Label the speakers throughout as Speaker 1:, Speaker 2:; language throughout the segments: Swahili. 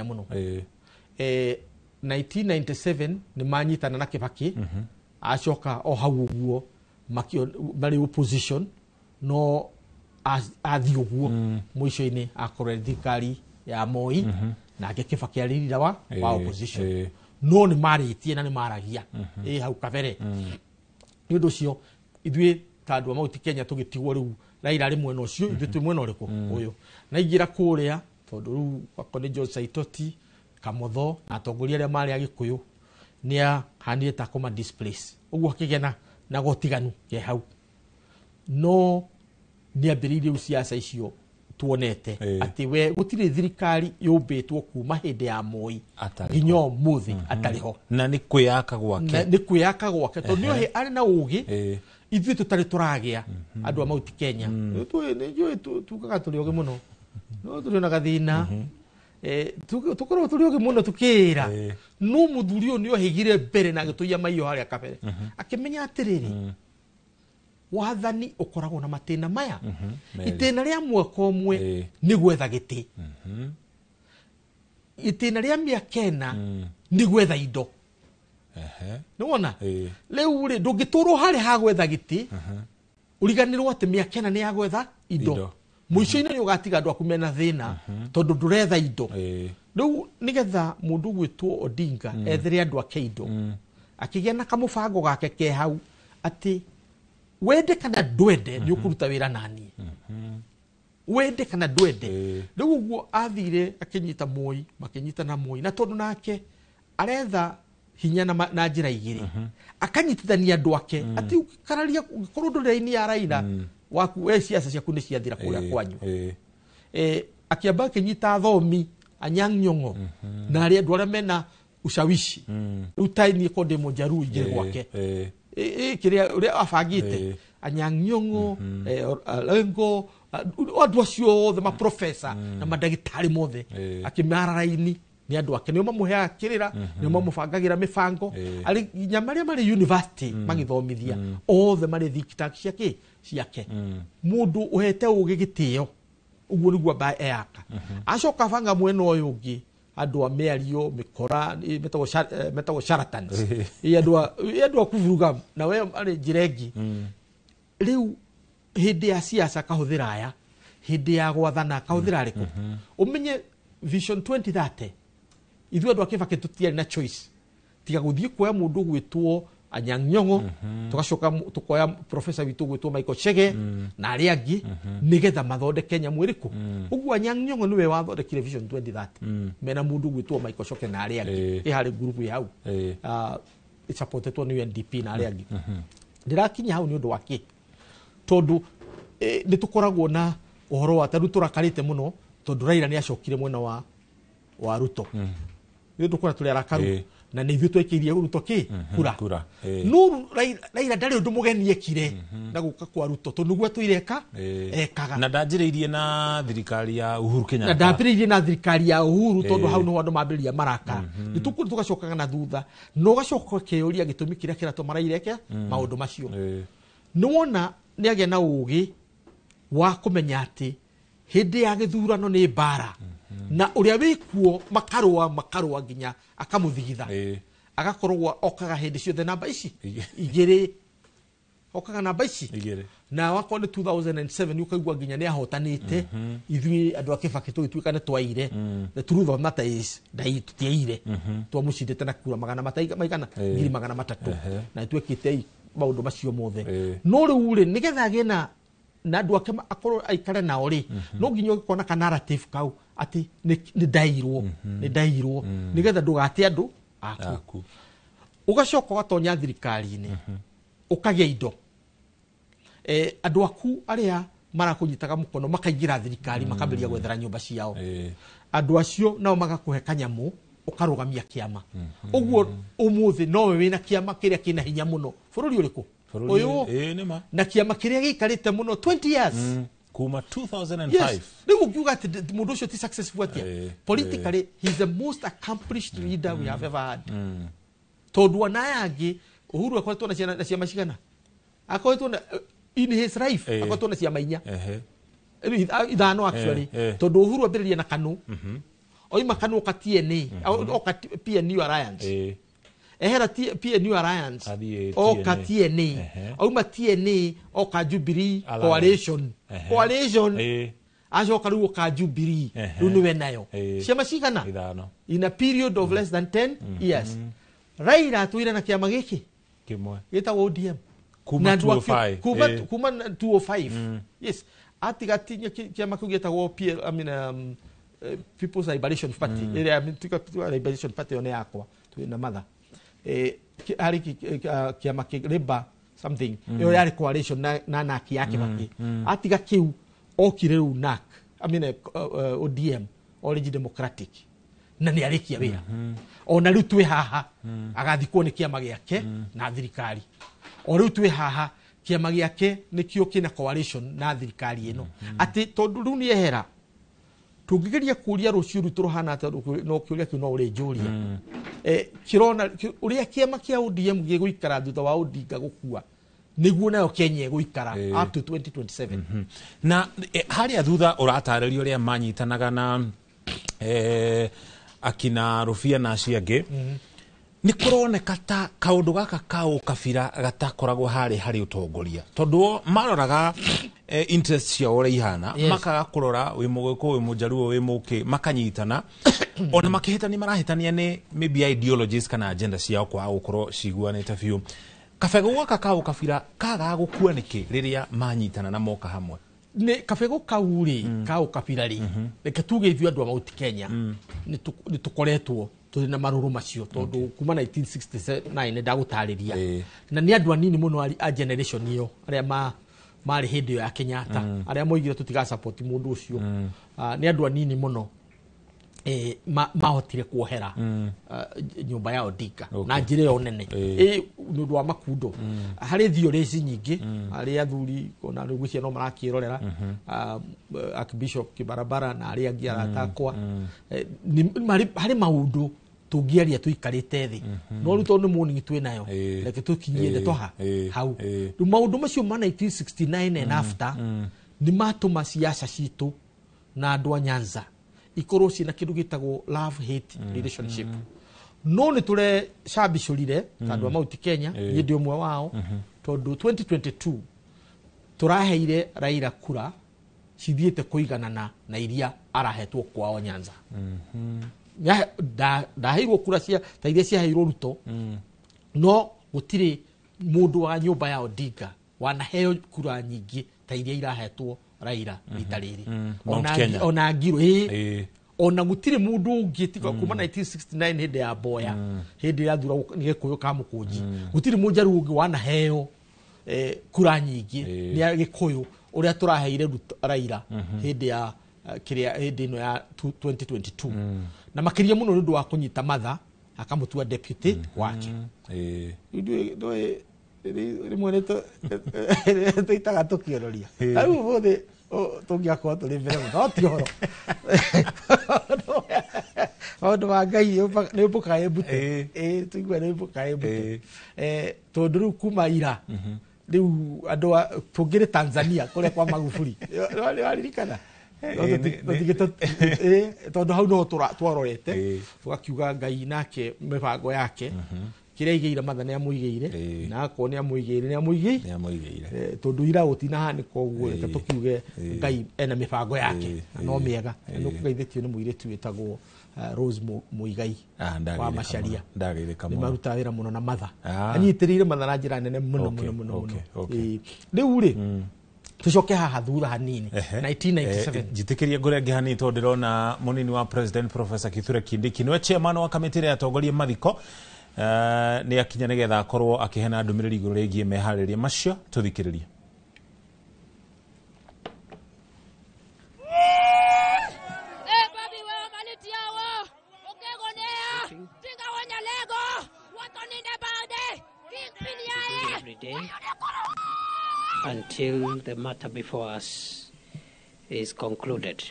Speaker 1: muno 1997 ni manyitana na Kibaki acoka o hau uguo bari opposition no athi uguo mwisho-ini akorwe thirikari ya Moi na Kibaki aririra wa opposition no ni maritie na ni maragia hau kabere ni undu cio ithuĩ tandu wa mauti Kenya tugitigwo riu Raila ari mwena ucio ithuĩ twi mwena uriku uyu na ingira kuria tondu riu akoni John Saitoti Kamotho na atongoria aria mari Agikuyu ni ahanire ta koma displace uguo akigena na gotiganu ke hau no ni ambiririe usiasa icio tuonete ati we gutire thirikari yumbitwo kuma hindi ya Moi nginyo muthi atariho
Speaker 2: na ni kwiyaka gwake
Speaker 1: tondu niyo he ari na ugi ithuĩ tutari turagia andu a mauti Kenya tukaga turi ogi muno no turi na gathina tukorwo turi ogi muno tukira no muthuri uyu niyo higire mbere na agituia maiyo haria kabere akimenya atiriri wathani ukoragwo na matena maya itena ria mwaka umwe ni gwetha giti itena ria miakena ni gwetha indo nuona leu ri ndungituro hari ha gwetha giti uriganirwo ati miakena ni ya gwetha indo mwisho-ini ni ugatiga andu akumena thina tondu nduretha indo riu nigetha mundu gwitwo Odinga ethere andu ake indo akigia na kamubango gake ke hau ati wende kana ndwende ni ukuruta wira nani wende kana ndwende riu uguo athire akinyita Moi makinyita na Moi na tondu nake aretha hinya na njira igiri akanyitithania andu ake ati ukararia korwo ndurei-ini ya Raila waku we siasa ciaku ni ciathira kuria kwanyu akiamba akinyita athomi Anyang' Nyong'o na aria andu aria mena ushawishi utaini konde mojaru igire gwake kiria uria afagite Anyang' Nyong'o Lengo andu acio othe ma professor na madagitari mothe akimaraini ni andu ake nio mamuhea kirira nio mamubangagira mibango ari nyamaria mari university magithomithia othe mari thikitak ciake mundu uhete ugi gitio uguo niguo ba eyaka acoka banga mwena uyu ungi andu a miario mikora metago charlatans andu a kuvuruga na we ari jirengi riu hindi ya siasa kahuthira aya hindi ya gwathana kahuthira ariku umenye vision 2030 ithuĩ andu a Kibaki tutiari na choice tiga guthii kuoya mundu gwitwo Anyang' Nyong'o tugacoka tukoya professor witu gwitwo Michael Chege na aria angi nigetha mathondeke Kenya mwiriku uguo Anyang' Nyong'o niwe wathondekire vision 2030 mena mundu gwitwo Michael Chege na aria angi ihari group ya hau supportetwo ni UNDP na aria angi ndirakinya hau ni undu waki tondu ni tukoragwo na uhoro wa tadu turakarite muno tondu Raila ni acokire mwena wa Ruto ni tukora tuli arakaru na ni ithuĩ twekirie Ruto kura no Raila ndari undu mugenie kire na guka kwa Ruto tondu guo tuireka ekaga
Speaker 2: na ndanjiriirie na thirikari ya Uhuru Kenyatta
Speaker 1: na ndambiriirie na thirikari ya Uhuru tondu hau no andu mambiriria maraka ni tukuri tugacokaga na thutha no gacoka keuria gitumi kiria kiratuma Raila eke maundu macio nuona ni agia na ugi wa kumenya ati hindi ya githurano ni bara na uria wikuo makarua nginya akamuthigitha agakorwo okaga hindi ciothe namba ici igiri okaga namba ici na wako ni 2007 ukaigua nginya ni ahotanite ithuĩ andu a Kibaki tugituikane twaire the truth of matter is dai tutiaire twamucindite na kura magana maigana ngiri magana matatu na twekite maundu macio mothe no riu ri nigetha agena na andu ake akorwo aikare nao ri no nginya ukona ka narrative kau ati ni ndairwo nigetha ndugate andu aku ugacoka gatonya thirikari-ini ukagia indo andu aku aria marakunyitaga mukono makaingira thirikari makambiria gwethera nyumba ciao andu acio nao magakuhe kanyamu ukarugamia kiama uguo umuthi nowe wina kiama kiria kina hinya muno bururi uriku uyu na kiama kiria gikarite muno 20 years
Speaker 2: kuma 2005
Speaker 1: riu ukiuga ati mundu ucio ti successful atia politically he is the most accomplished leader we have ever had tondu anayangi Uhuru akoretwo na ciama cigana akoretwo in his life akoretwo na ciama inya ithano actually tondu Uhuru ambiririe na KANU oima kanu ka TNA o ka PNU Alliance ehera PNU Alliance o ka TNA oima TNA o ka Jubilee Coalition ajo karu ka Jubilee runiwe nayo shema shikana in a period of less than 10 years Raila tuira na kiama giki
Speaker 2: kimwe
Speaker 1: gita ODM
Speaker 2: kuma 205
Speaker 1: kuma 205 yes atigatinya kiama kugeta wo People's Liberation Party area Liberation Party one yakwa tuina matha hari kiama kireba something yo yari coalition na kiyake baki atiga kiu okire unak ODM Orange Democratic na ni arikia wira ona riu twi haha agathikwo ni kiama giake na thirikari o riu twi haha kiama giake ni kio kina coalition na thirikari ino ati tondu riu ni ehera tungigeria kuria rucio ruturo hana ta no kuria kino uri njuria kirona uria kiama kia ODM giguikara thutha wa Odinga gukua niguo nayo Kenya guikara up to 2027
Speaker 2: na haria thutha urataririo ria manyitanaga na akina Rufia na ciange ni kuroneka ta kaundu gaka kao kabira gatakoragwo hari utongoria tondu maroraga interest cia ore ihana makaga kurora wi mugiko wi mujaruo wi muki makanyitana ona makihitani marahitania ni maybe ideologies kana agenda cia kwa gukorwo ciguanite biu kabego gaka kao kabira kaga gukua niki riria manyitana na moka hamwe
Speaker 1: ne kabego kauri kao kabira ri reke tuge ithu andu a Mount Kenya ni tukoretwo turi na maruru macio tondu kuma 1969 ndagutariria na ni andu anini muno a generation iyo aria mari hindi ya Kenyatta aria moigire tutiga support mundu ucio ni andu anini muno mahotire kuohera nyumba ya Odinga na njire yo nene nundu wa makundo hari thioreci nyingi ari athuri ona rugucia no marakirorera Archbishop Kibarabara na ari angi aratakwa hari maundu tungiaria tuikarite thi no ruto ni morning twi nayo reke tukinyie toha hau du maundu macio ma 1969 and after ni matuma siasa citu na andu a Nyanza ikorwo cina kindu gitagwo love hate relationship no ni tule cabicurire andu a Mount Kenya ni ndi umwe wao tondu 2022 turaheire Raila kura cithiete kuiganana na iria arahetwo kwao Nyanza daheirwo kura cia ta iria ciaheirwo Ruto no gutire mundu wa nyumba ya Odinga wanaheo kura nyingi ta iria irahetwo Raila itariri ona ngiro ona gutire mundu ungi tika kuma 1969 hinde ya boya hinde ya thura ni gikuyu ka mukunji gutire munjaru ungi wanaheo kura nyingi ni gikuyu uria turaheire Raila hinde ya kiria hinde no ya 2022 na makiria muno ndu wa kunyita matha akamutua deputy wake rimwe itaga tukioria au bothe tungiakwa tuli mbere muno tioro ondu wa Ngai ni mbuka ebute tuigwe ni mbuka ebute tondu kuma ira riu andu tungire Tanzania kule kwa Magufuli waririkana tondu hau no twarorete tugakiuga Ngai nake mibango yake kiria igeire matha ni amuigeire na akwo ni amuigeire tondu ira utina hani koguo reke tukiuge Ngai ena mibango yake no miega no kugeithitio ni muiretu wetagwo Rose Muigai wa Macharia
Speaker 2: ndageire kamo
Speaker 1: ni maruta wira muno na matha anyitirire matha na njira nene muno riu ri tucoke haha thutha hanini 1997
Speaker 2: jitikiria ngore ngihani to ndirona munini wa president Professor Kithure Kindiki niwe chairman wa kamiti ya atongoria mathiko ni akinya nigetha akorwo akihena ndumiriri iguru rigie mehariria macio tuthikiririe
Speaker 3: until the matter before us is concluded.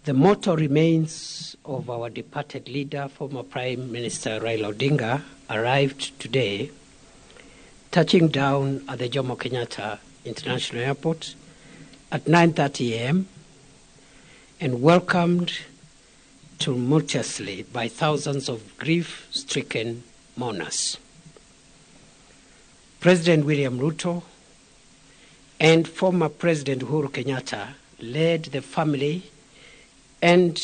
Speaker 3: The motto remains of our departed leader, former Prime Minister Raila Odinga, arrived today, touching down at the Jomo Kenyatta International Airport at 9:30 a.m. and welcomed tumultuously by thousands of grief-stricken mourners. President William Ruto and former President Uhuru Kenyatta led the family and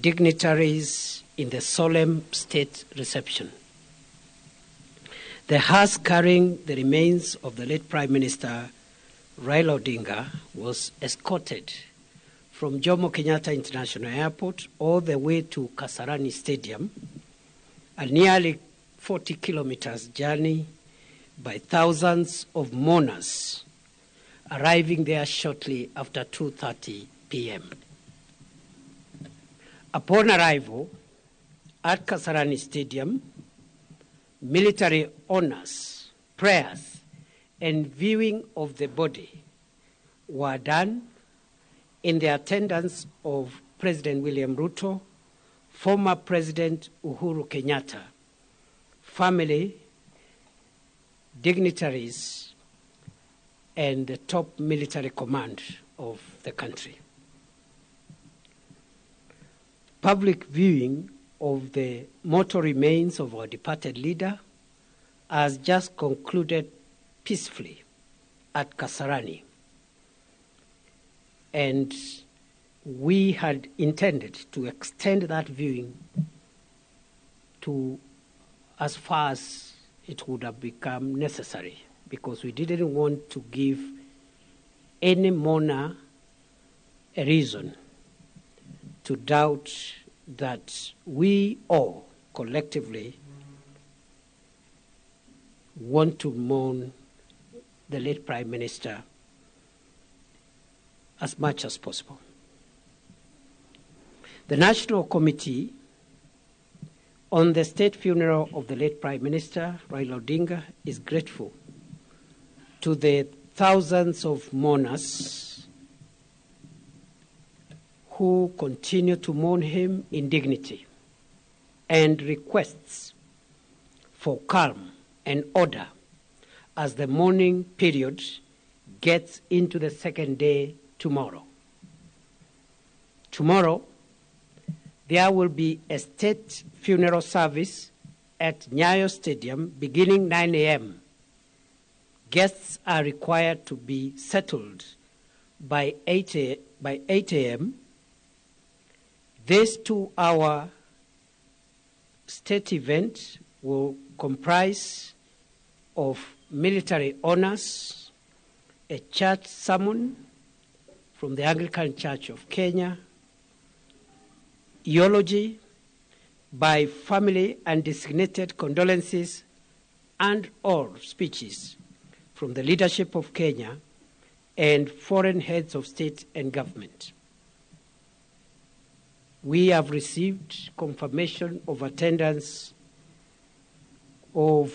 Speaker 3: dignitaries in the solemn state reception. The hearse carrying the remains of the late Prime Minister Raila Odinga was escorted from Jomo Kenyatta International Airport all the way to Kasarani Stadium, a nearly 40 kilometers journey by thousands of mourners, arriving there shortly after 2:30 p.m. Upon arrival at Kasarani Stadium, military honors, prayers, and viewing of the body were done in the attendance of President William Ruto, former President Uhuru Kenyatta, family, dignitaries, and the top military command of the country. Public viewing of the mortal remains of our departed leader has just concluded peacefully at Kasarani. And we had intended to extend that viewing to as far as it would have become necessary, because we didn't want to give any mourner a reason to doubt that we all collectively want to mourn the late Prime Minister as much as possible. The National Committee on the state funeral of the late Prime Minister Raila Odinga is grateful to the thousands of mourners who continue to mourn him in dignity, and requests for calm and order as the mourning period gets into the second day tomorrow. Tomorrow, there will be a state funeral service at Nyayo Stadium beginning 9 a.m. Guests are required to be settled by 8 a.m. This 2-hour state event will comprise of military honors, a church sermon from the Anglican Church of Kenya, eulogy by family and designated condolences, and or speeches from the leadership of Kenya and foreign heads of state and government. We have received confirmation of attendance of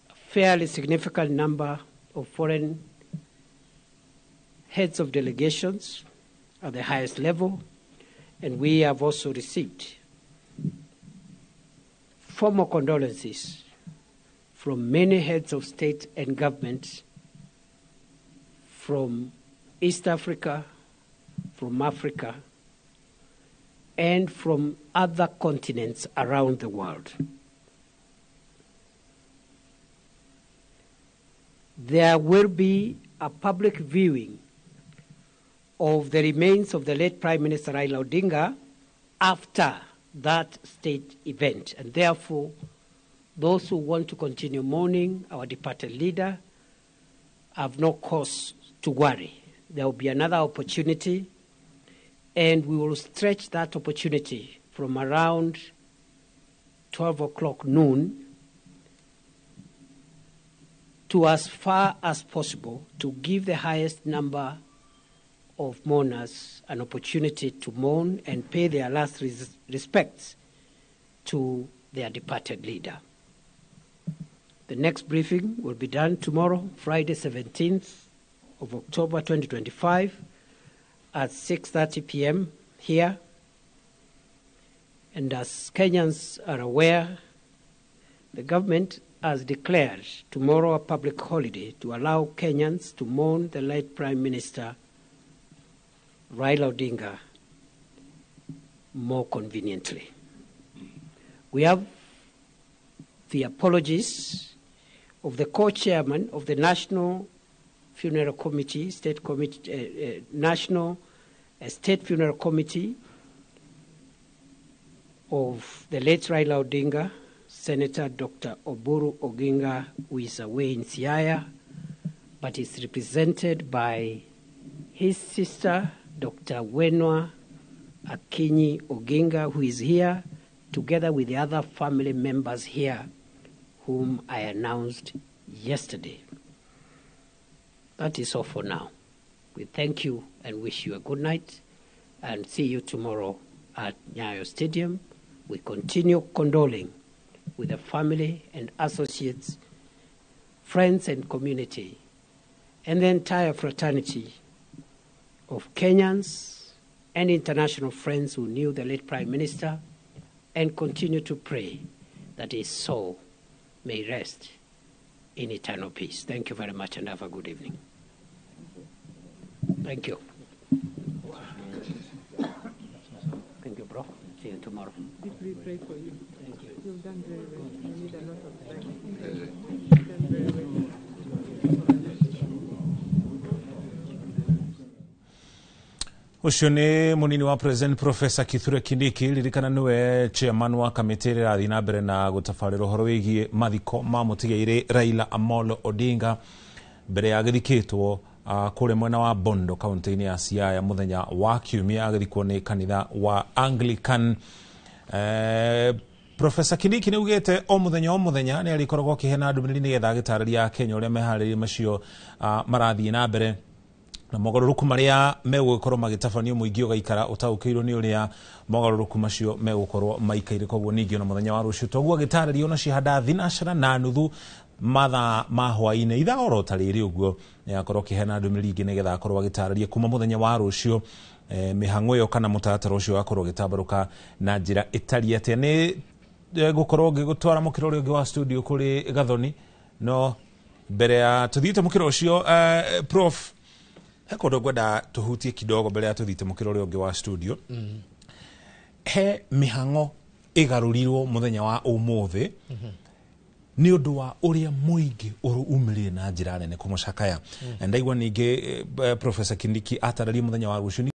Speaker 3: a fairly significant number of foreign heads of delegations at the highest level, and we have also received formal condolences from many heads of state and government from East Africa, from Africa, and from other continents around the world. There will be a public viewing of the remains of the late Prime Minister Raila Odinga after that state event. And therefore, those who want to continue mourning our departed leader have no cause to worry. There will be another opportunity, and we will stretch that opportunity from around 12 o'clock noon to as far as possible to give the highest number of mourners an opportunity to mourn and pay their last respects to their departed leader. The next briefing will be done tomorrow, Friday 17th of October 2025 at 6:30 p.m. here. And as Kenyans are aware, the government has declared tomorrow a public holiday to allow Kenyans to mourn the late Prime Minister Raila Odinga more conveniently. We have the apologies of the co-chairman of the National Funeral Committee, National State Funeral Committee of the late Raila Odinga, Senator Dr. Oburu Oginga, who is away in Siaya, but is represented by his sister, Dr. Wenwa Akinyi Oginga, who is here, together with the other family members here, whom I announced yesterday. That is all for now. We thank you and wish you a good night, and see you tomorrow at Nyayo Stadium. We continue condoling with the family and associates, friends and community, and the entire fraternity of Kenyans and international friends who knew the late Prime Minister, and continue to pray that his soul may rest in eternal peace. Thank you very much and have a good evening. Thank you. Thank you, bro. See you tomorrow.
Speaker 4: Deeply pray for you.
Speaker 3: Thank you.
Speaker 4: You've done very well. You need a lot of time. You've done very well.
Speaker 2: Ucio ni munini wa President Professor Kithure Kindiki, ririkana niwe chairman wa kamiti ira rathi na mbere na gutabarira uhoro wigie mathiko ma mutigeire Raila Amolo Odinga mbere ya githikitwo kule mwena wa Bondo kaunti-ini ya Siaya muthenya wa kiumia agithikwo ni kanitha wa Anglican. Professor Kindiki ni ugete o muthenya ni arikoragwo kihena ndumiriri ni getha gitararia Kenya uria mehariri macio marathi na mbere na mogaruruku maria megũkorwo magitafanio muingĩ ugaikara utaukirwo ni uria mogaruruku macio megũkorwo maikaire. Koguo ningĩ na muthenya wa rucio toguo gitarario na cihanda thinacara na nuthu matha ma hwaine itha oro tariri uguo yakorwo kihena ndumiriri ingi nigetha akorwo agitararia kuma muthenya wa rucio mihango yo kana mutatara ucio akorwo gitambaruka na njira itari atia ni gukorwo gigutwara mukiro uri wa studio kuri Gathoni no mbere ya tuthiite mukiro ucio Prof heko ndogwenda tuhutie kidogo mbere ya tuthite mukiro uri wa studio. He mihango igarurirwo muthenya wa umuthi ni undu wa uria muingi urumirire na njira nene kumucakaya. Ndaigwa ningi Professor Kindiki atararia muthenya wa rucio